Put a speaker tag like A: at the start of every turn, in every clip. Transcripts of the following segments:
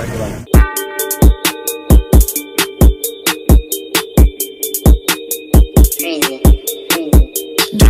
A: Dig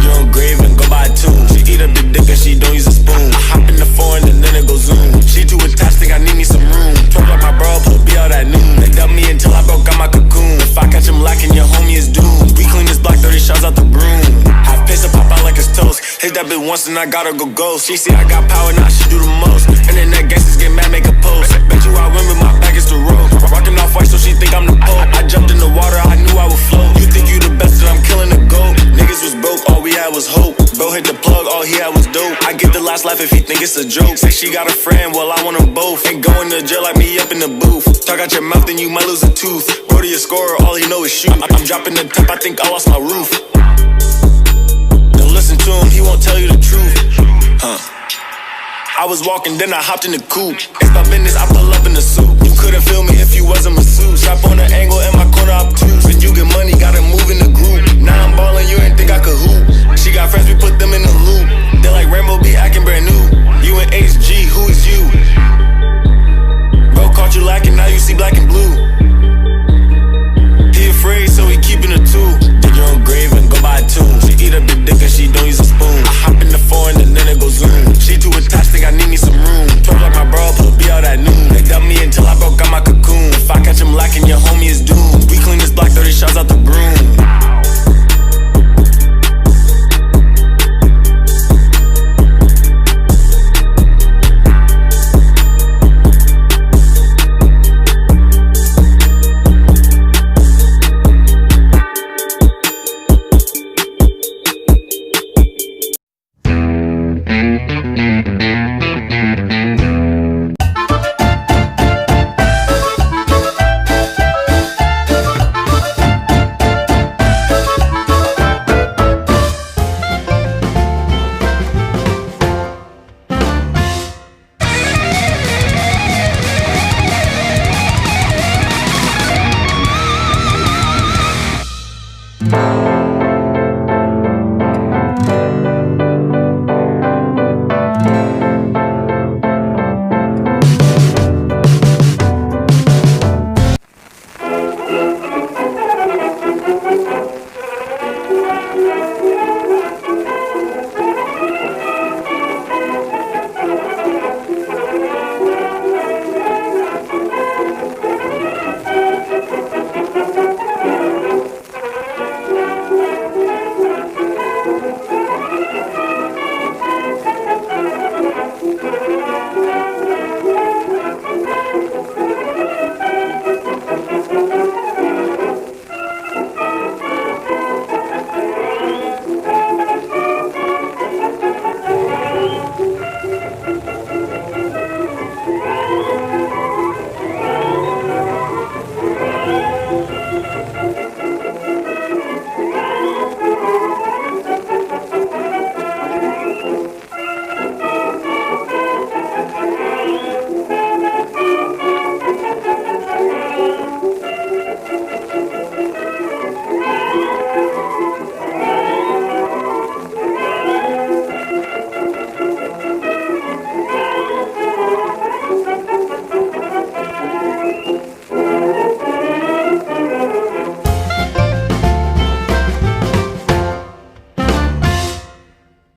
A: your own grave and go by a tune. She eat up the dick and she don't use a spoon. I hop in the foreign and then it goes zoom. She too attached, think I need me some room. 12 like my bro, put be out at noon. They dub me until I broke out my cocoon. If I catch him lacking, your homie is doomed. We clean this block, 30 shots out the broom. Half piss and pop out like it's toast. Hit that bitch once and I gotta go ghost. She see I got power, now she do the most. Internet gangsters get mad, make a post. Bet you I win with my back against the road. Rockin' off white so she think I'm the Pope. I jumped in the water, I knew I would float. You think you the best, that I'm killing the goat. Niggas was broke, all we had was hope. Bro hit the plug, all he had was dope. I get the last life if he think it's a joke. Say she got a friend, well I want them both. Ain't going to jail like me up in the booth. Talk out your mouth and you might lose a tooth. Brody a scorer, all he know is shoot. I'm dropping the top, I think I lost my roof. Don't listen to him, he won't tell you the truth. I was walking, then I hopped in the coupe. It's my business, I pull up in the suit. You couldn't feel me if you wasn't masseuse. Strap on the angle in my corner, obtuse. When you get money, gotta move in the group. Now I'm ballin', you ain't think I could hoop.